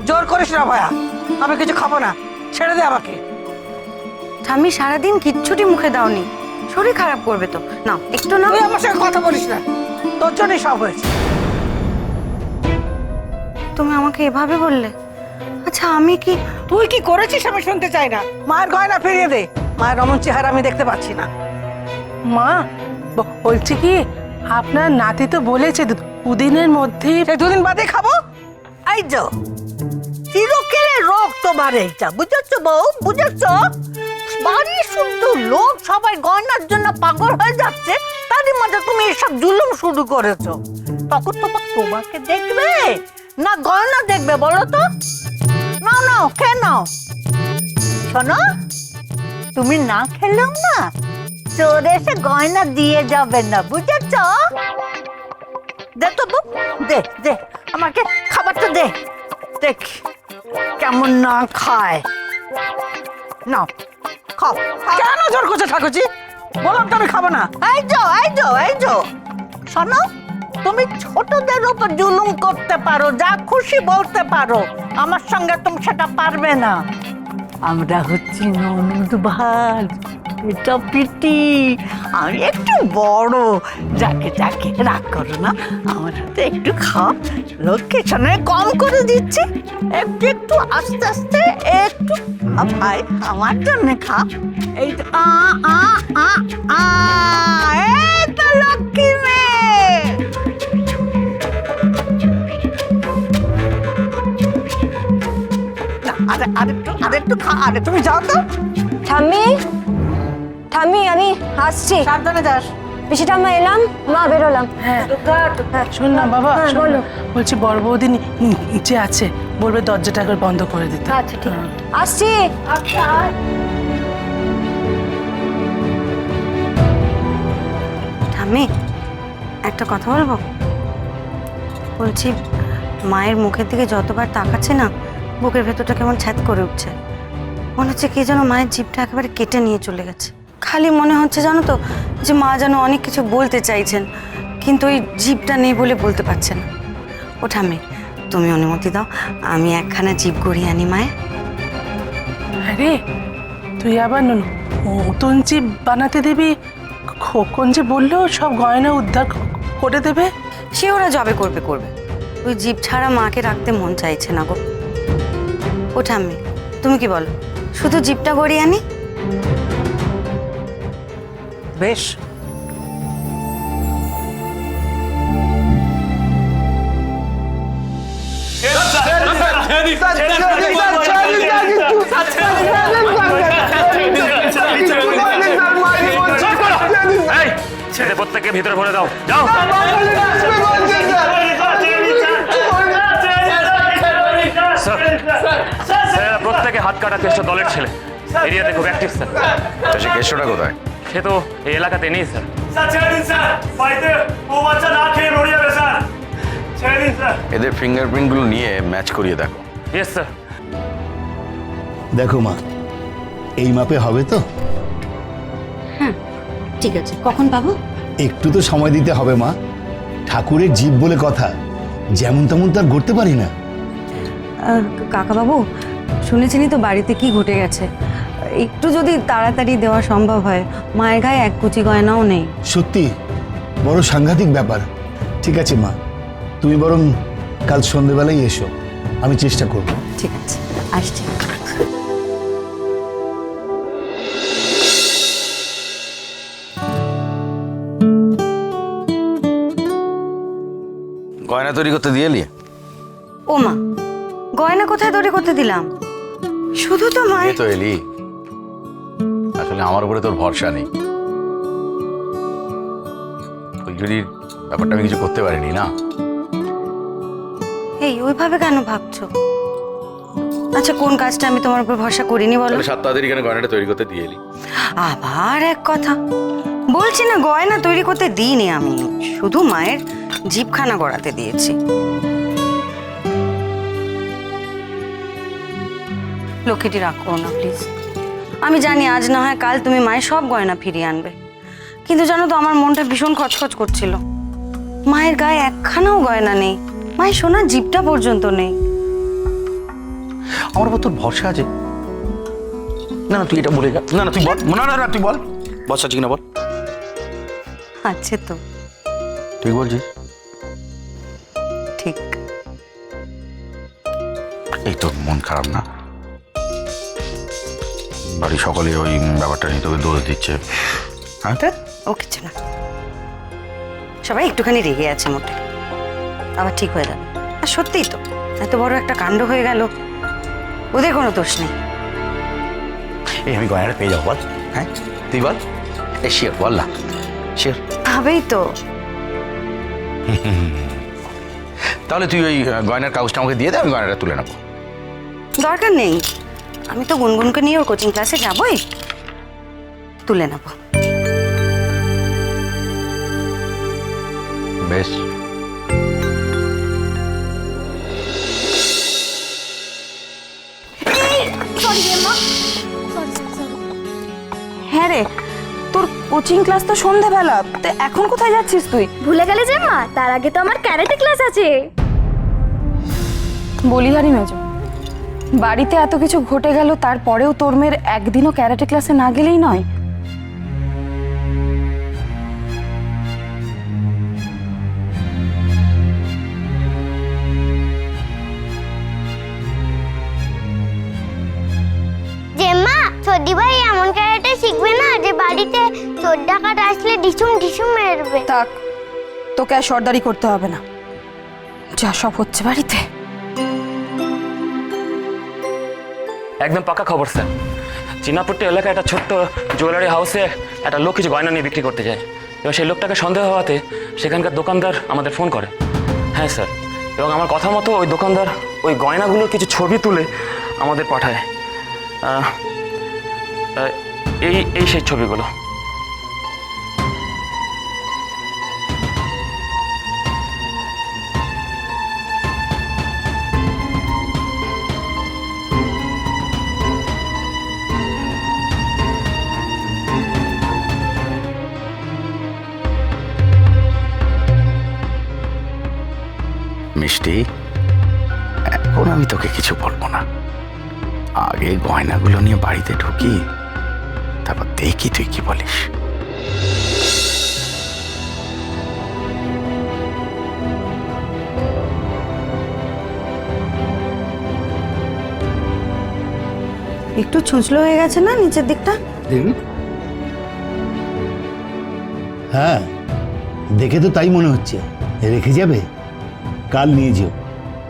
জোর করিস না ভায়া, আমি কিছু খাবো না, ছেড়ে দে আমাকে। ঠাম্মি সারাদিন কিচ্ছুটি মুখে দাওনি, শরীর খারাপ করবে তো। না একটু না। তুই আমার সঙ্গে কথা বলিস না, তোর জন্যই সব হয়েছে। তুমি আমাকে এভাবে বললে? আচ্ছা আমি কি? তুই কি করেছিস আমি শুনতে চাই না। মায়ের গয়না ফিরিয়ে দে, মায়ের অমন চেহারা আমি দেখতে পাচ্ছি না। মা বলছি কি, আপনার নাতি তো বলেছে দুদিনের মধ্যে। সেই দুদিন বাদে খাবো। এই যো চিরকেলে রোগ তোমার এইটা, বুঝেছো বউ, বুঝেছো? বাড়ি শুধু লোক সবাই গয়নার জন্য পাগল হয়ে যাচ্ছে, তারই মাঝে তুমি এসব জুলুম শুরু করেছো। তখন তোমাকে দেখবে না গয়না দেখবে বলো তো? নাও নাও খেয়ে নাও। শোনো, তুমি না খেলেও না চোর এসে গয়না দিয়ে যাবে না, বুঝেছো? দে তো বউ, দে দে আমাকে খাবারটা দে, দেখ কেমন না খায়। নাও খাও। কেন জোর করছে ঠাকুরজি? বললাম তো আমি খাবো না। এই যো শোনো, তুমি ছোটদের উপর জুলুম করতে পারো, যা খুশি বলতে পারো, আমার সঙ্গে তুমি সেটা পারবে না। আমরা হচ্ছি ননদ ভাই, এটা পিটি, আমি একটু বড়, যাকে যাকে রাগ করো না, আমার হাতে একটু খাও। লোককে শোনে কম করে দিচ্ছি, একটু একটু আস্তে আস্তে একটু ভাই আমার জন্য খা। এই তো এই তো লক্ষ্মী মেয়ে। আরেকটু খা, তুমি যাও তো। ঠাম্মি ঠাম্মি আমি আসছি। সাবধানে যাস। পিসি ঠাম্মা এলাম, মা বেরোলাম। হ্যাঁ শোন না বাবা, হ্যাঁ, শোন বলো। না, বলছি বড় বৌদি নিচে আছে, বলবে দরজাটা একবার বন্ধ করে দিতে। আচ্ছা ঠিক আছে, আসছি। ঠাম্মি একটা কথা বলবো? বলছি মায়ের মুখের দিকে যতবার তাকাচ্ছে না, বুকের ভেতরটা কেমন ছ্যাদ করে উঠছে। মনে হচ্ছে কে যেন মায়ের জিভটা একেবারে কেটে নিয়ে চলে গেছে। খালি মনে হচ্ছে জানো তো, যে মা যেন অনেক কিছু বলতে চাইছেন, কিন্তু ওই জিভটা নেই বলে বলতে পারছে না। ও ঠাম্মি, তুমি অনুমতি দাও, আমি একখানা জিভ গড়িয়ে আনি মায়ের। আরে তুই আবার নতুন চিপ বানাতে দিবি? খোকন যে বললো সব গয়না উদ্ধার করে দেবে। সে ওরা জবে করবে করবে, ওই জিভ ছাড়া মাকে রাখতে মন চাইছে না গো। ও ঠাম্মি তুমি কি বলো, শুধু জিভটা গড়িয়ে আনি? বেশ। ছেলে প্রত্যেককে ভিতরে ভরে দাও, যাও। প্রত্যেকে হাত কাটা কেষ্ট দলের ছেলে, এরিয়াতে খুব অ্যাক্টিভ স্যার। সে কেষ্টটা কোথায়? সে তো এই এলাকাতে নেই স্যার। এদের ফিঙ্গারপ্রিন্টগুলো নিয়ে ম্যাচ করিয়ে দেখো। Yes sir. দেখো মা, এই মাপে হবে তো? ঠিক আছে, কখন পাবো? একটু তো সময় দিতে হবে মা, ঠাকুরের জীব বলে কথা, যেমন তেমন তার গড়তে পারি না। কাকা বাবু, শুনেছেনই তো বাড়িতে কি ঘটে গেছে, একটু যদি তাড়াতাড়ি দেওয়া সম্ভব হয়। মায়ের গায়ে এক কুচি গয়নাও নেই। সত্যি বড় সাংঘাতিক ব্যাপার। ঠিক আছে মা, তুমি বরং কাল সন্ধ্যেবেলায় এসো, আমি চেষ্টা করব। ঠিক আছে, আসছি। গয়না তৈরি করতে দিয়ে এলি? ও মা, গয়না কোথায় তৈরি করতে দিলাম? শুধু তো মায়ের। তো এলি, আসলে আমার উপরে তোর ভরসা নেই। ফুলঝুরির ব্যাপারটা আমি কিছু করতে পারিনি না। এই ওইভাবে কেন ভাবছো? আচ্ছা কোন কাজটা আমি তোমার উপর ভরসা করিনি বলো? 7 তাড়াতাড়ি কেন গয়নাটা তৈরি করতে দিয়ে এলি? আবার এক কথা বলছি না, গয়না তৈরি করতে দিইনি আমি, শুধু মায়ের জিভখানা গড়াতে দিয়েছি। লক্ষ্মীটি রাগ করো না প্লিজ। আমি জানি আজ না হয় কাল তুমি মায়ের সব গয়না ফিরিয়ে আনবে, কিন্তু জানো তো আমার মনটা ভীষণ খচখচ করছিল। মায়ের গায়ে একখানাও গয়না নেই, মায়ের সোনার জিভটা পর্যন্ত নেই। আমার উপর তোর ভরসা আছে। না না তুই এটা বলে যা, না না তুই বল, না না না তুই বল, ভরসা আছে কিনা বল। আছে তো, ঠিক বলছিস? ঠিক। এই তোর মন খারাপ না? বাড়ি সকলে ওই ব্যাপারটা নিয়ে তোকে দোষ দিচ্ছে। হ্যাঁ তা ও কিছু না, সবাই একটুখানি রেগে আছে মোটে, আবার ঠিক হয়ে যাবে। আর সত্যিই তো এত বড় একটা কাণ্ড হয়ে গেল, ওদের কোনো দোষ নেই। এই আমি গয়নাটা পেয়ে যাবো বল, হ্যাঁ তুই বল, এ শিওর বল না, শিওর? ভাবেই তো। তাহলে তুই ওই গয়নার কাগজটা আমাকে দিয়ে দে, আমি গয়নাটা তুলে নেবো। দরকার নেই, আমি তো গুনগুনকে নিয়ে ওর কোচিং ক্লাসে যাবই, তুলে নেব। বেশ। হ্যাঁ রে, তোর কোচিং ক্লাস তো সন্ধ্যাবেলা, তো এখন কোথায় যাচ্ছিস তুই? ভুলে গেলে যে মা, তার আগে তো আমার ক্যারাটে ক্লাস আছে। বলিহারি মেজো, বাড়িতে এত কিছু ঘটে গেল, তারপরেও তোর মেয়ের একদিনও ক্যারাটে ক্লাসে না গেলেই নয়। জেম্মা, সর্দি ভাই এমন ক্যারেক্টার শিখবে না যে বাড়িতে চোর ডাকাত আসলে ঢিসুম ঢিসুম মেরবে। থাক, তোকে আর সর্দারি করতে হবে না, যা সব হচ্ছে বাড়িতে। একদম পাকা খবর স্যার। চিনাপট্টি এলাকায় একটা ছোট্ট জুয়েলারি হাউসে একটা লোক কিছু গয়না নিয়ে বিক্রি করতে যায়। এবার সেই লোকটাকে সন্দেহ হওয়াতে সেখানকার দোকানদার আমাদের ফোন করে। হ্যাঁ স্যার, এবং আমার কথা মতো ওই দোকানদার ওই গয়নাগুলোর কিছু ছবি তুলে আমাদের পাঠায়। এই সেই ছবিগুলো। মিষ্টি, এখন আমি তোকে কিছু বলবো না, আগে গয়নাগুলো নিয়ে বাড়িতে ঢুকি, তারপর দেখি তুই কি বলিস। একটু ছুঁচলো হয়ে গেছে না নিচের দিকটা? দেখুন, হ্যাঁ দেখে তো তাই মনে হচ্ছে। রেখে যাবে? কাল নিয়ে যেও,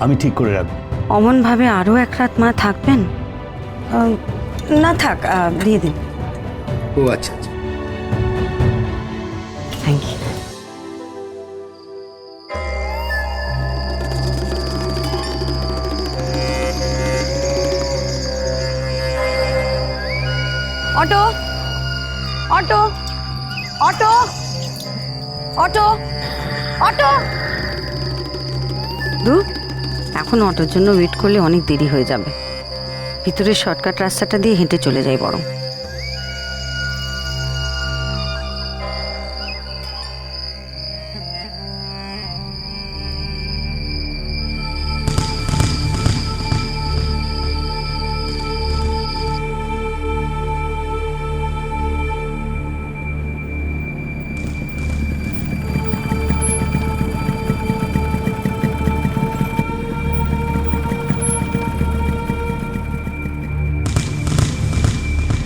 আমি ঠিক করে রাখবো। অমন ভাবে আরো এক রাত মা থাকবেন? না থাক, দিয়ে দিন। ও আচ্ছা আচ্ছা। Thank you. Auto, auto, auto, auto, auto. এখন অটোর জন্য ওয়েট করলে অনেক দেরি হয়ে যাবে, ভিতরের শর্টকাট রাস্তাটা দিয়ে হেঁটে চলে যাই বরং।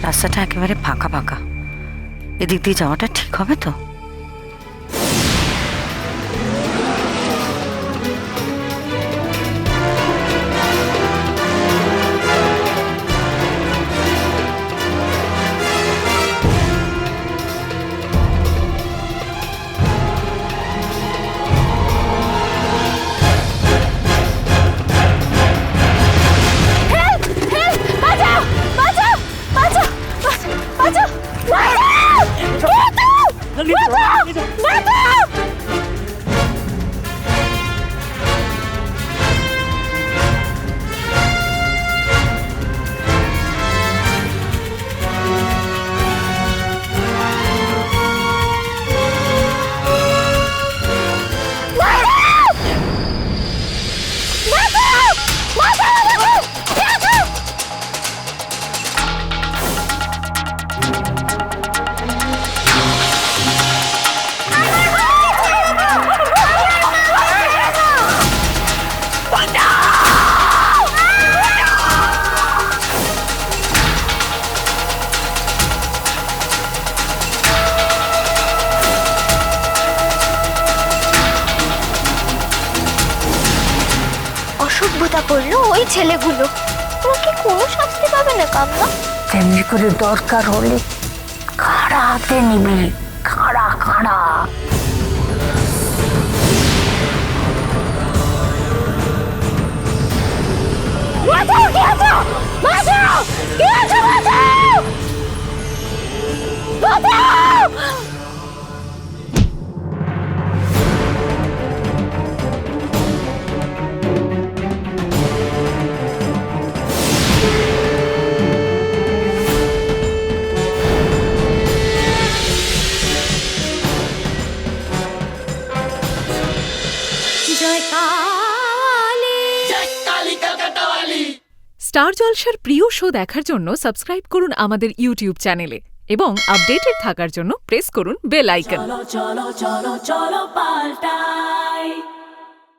রাস্তাটা একেবারে ফাঁকা ফাঁকা, এদিক দিয়ে যাওয়াটা ঠিক হবে তো? বাঁচাও! ছেলেগুলো। তোমাকে কোনো শাস্তি পাবে না কাকা। তেমনি করে দরকার হলে খাড়া হাতে নিবি, খাড়া খাড়া। স্টার জলসার প্রিয় শো দেখার জন্য সাবস্ক্রাইব করুন আমাদের ইউটিউব চ্যানেলে এবং আপডেটেড থাকার জন্য প্রেস করুন বেল আইকন। চলো চলো চলো চলো পাল্টাই।